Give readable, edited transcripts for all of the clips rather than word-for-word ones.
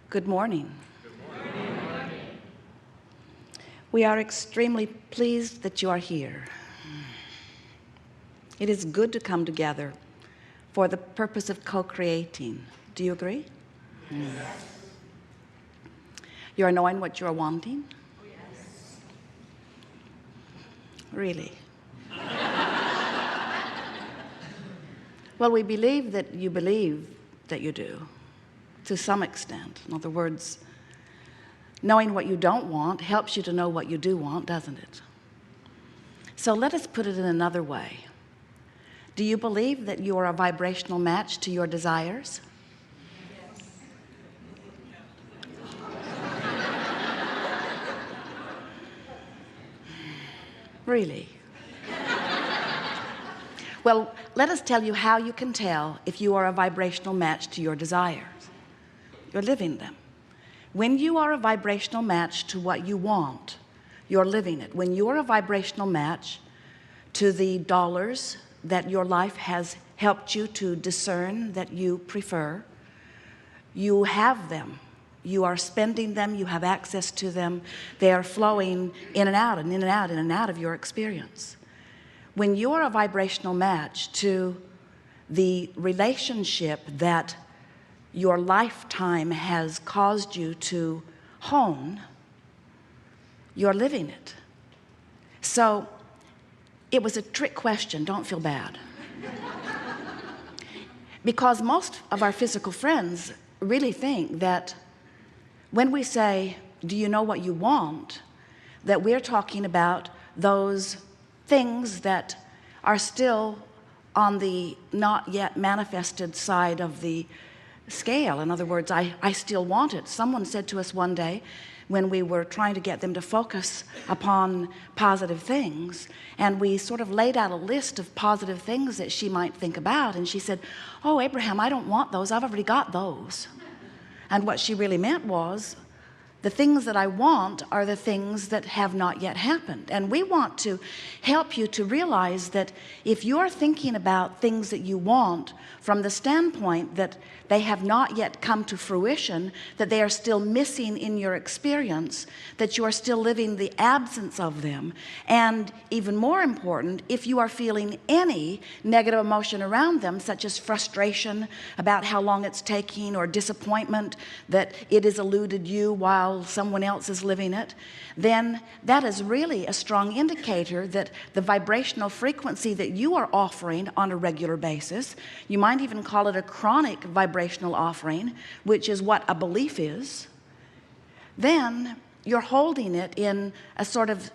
Good morning. Good morning. We are extremely pleased that you are here. It is good to come together for the purpose of co-creating. Do you agree? Yes. You are knowing what you are wanting? Yes. Really? Well, we believe that you do, to some extent. In other words, knowing what you don't want helps you to know what you do want, doesn't it? So let us put it in another way. Do you believe that you are a vibrational match to your desires? Really? Well, let us tell you how you can tell if you are a vibrational match to your desires. You're living them. When you are a vibrational match to what you want, you're living it. When you're a vibrational match to the dollars that your life has helped you to discern that you prefer, you have them. You are spending them, you have access to them. They are flowing in and out and in and out and in and out of your experience. When you're a vibrational match to the relationship that your lifetime has caused you to hone, you're living it. So it was a trick question, don't feel bad. Because most of our physical friends really think that when we say, do you know what you want, that we're talking about those things that are still on the not yet manifested side of the scale. In other words, I still want it. Someone said to us one day when we were trying to get them to focus upon positive things, and we sort of laid out a list of positive things that she might think about, and she said, oh, Abraham, I don't want those. I've already got those. And what she really meant was, the things that I want are the things that have not yet happened. And we want to help you to realize that if you're thinking about things that you want from the standpoint that they have not yet come to fruition, that they are still missing in your experience, that you are still living the absence of them, and even more important, if you are feeling any negative emotion around them, such as frustration about how long it's taking, or disappointment that it has eluded you while someone else is living it, then that is really a strong indicator that the vibrational frequency that you are offering on a regular basis, you might even call it a chronic vibrational offering, which is what a belief is, then you're holding it in a sort of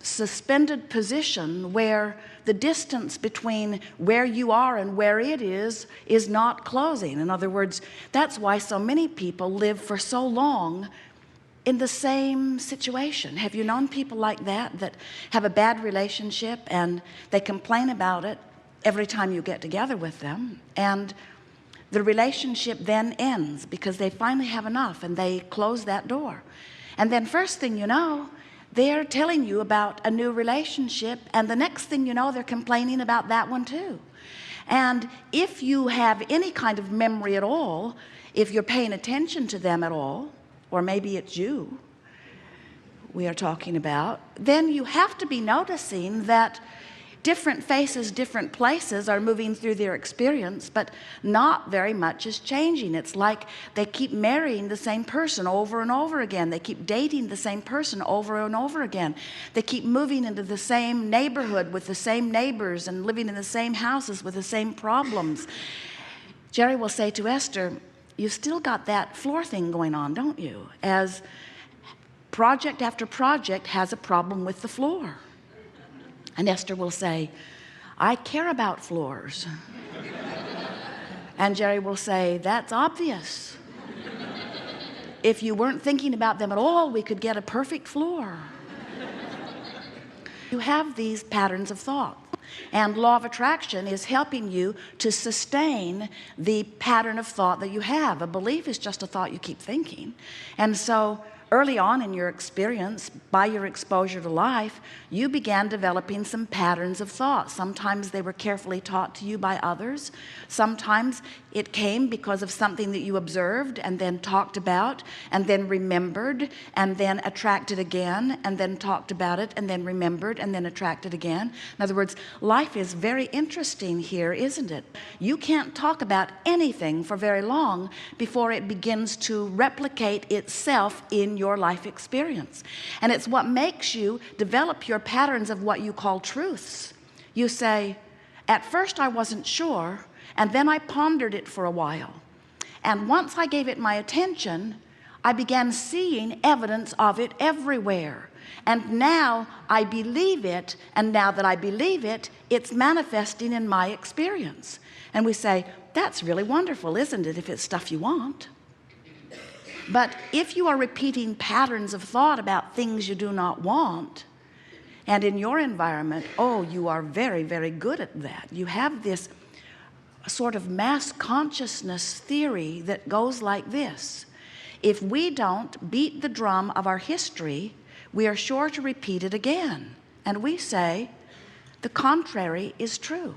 suspended position where the distance between where you are and where it is not closing. In other words, that's why so many people live for so long in the same situation. Have you known people like that, that have a bad relationship and they complain about it every time you get together with them, and the relationship then ends because they finally have enough and they close that door, and then first thing you know, they're telling you about a new relationship, and the next thing you know, they're complaining about that one too. And if you have any kind of memory at all, if you're paying attention to them at all, or maybe it's you we are talking about, then you have to be noticing that different faces, different places are moving through their experience, but not very much is changing. It's like they keep marrying the same person over and over again. They keep dating the same person over and over again. They keep moving into the same neighborhood with the same neighbors and living in the same houses with the same problems. Jerry will say to Esther, you still got that floor thing going on, don't you? As project after project has a problem with the floor. And Esther will say, I care about floors. And Jerry will say, that's obvious. If you weren't thinking about them at all, we could get a perfect floor. You have these patterns of thought. And law of attraction is helping you to sustain the pattern of thought that you have. A belief is just a thought you keep thinking. And so early on in your experience, by your exposure to life, you began developing some patterns of thought. Sometimes they were carefully taught to you by others. Sometimes it came because of something that you observed and then talked about and then remembered and then attracted again and then talked about it and then remembered and then attracted again. In other words, life is very interesting here, isn't it? You can't talk about anything for very long before it begins to replicate itself in your life experience. And it's what makes you develop your patterns of what you call truths. You say, at first I wasn't sure, and then I pondered it for a while. And once I gave it my attention, I began seeing evidence of it everywhere. And now I believe it, and now that I believe it, it's manifesting in my experience. And we say, that's really wonderful, isn't it, if it's stuff you want? But if you are repeating patterns of thought about things you do not want, and in your environment, oh, you are very, very good at that. You have this sort of mass consciousness theory that goes like this. If we don't beat the drum of our history, we are sure to repeat it again. And we say, the contrary is true.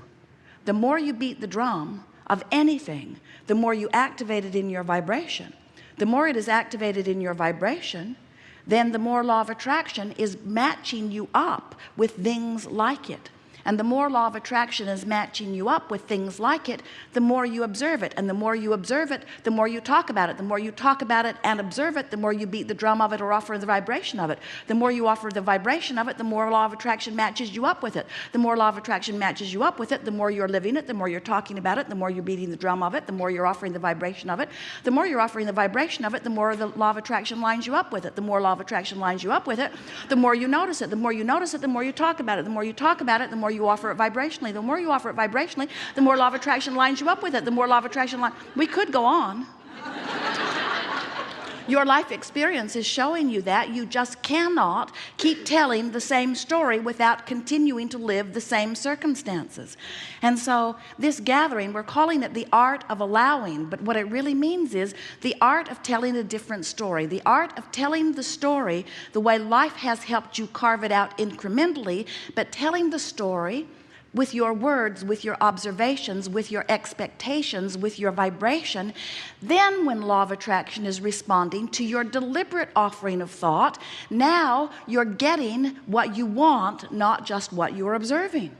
The more you beat the drum of anything, the more you activate it in your vibration. The more it is activated in your vibration, then the more law of attraction is matching you up with things like it. And the more law of attraction is matching you up with things like it, the more you observe it. And the more you observe it, the more you talk about it. The more you talk about it and observe it, the more you beat the drum of it or offer the vibration of it. The more you offer the vibration of it, the more law of attraction matches you up with it. The more law of attraction matches you up with it, the more you're living it, the more you're talking about it, the more you're beating the drum of it, the more you're offering the vibration of it. The more you're offering the vibration of it, the more the law of attraction lines you up with it. The more law of attraction lines you up with it, the more you notice it. The more you notice it, the more you talk about it. The more you talk about it, the more you offer it vibrationally. The more you offer it vibrationally, the more law of attraction lines you up with it. The more law of attraction line. We could go on. Your life experience is showing you that. You just cannot keep telling the same story without continuing to live the same circumstances. And so this gathering, we're calling it the art of allowing, but what it really means is the art of telling a different story, the art of telling the story the way life has helped you carve it out incrementally, but telling the story with your words, with your observations, with your expectations, with your vibration. Then when law of attraction is responding to your deliberate offering of thought, now you're getting what you want, not just what you're observing.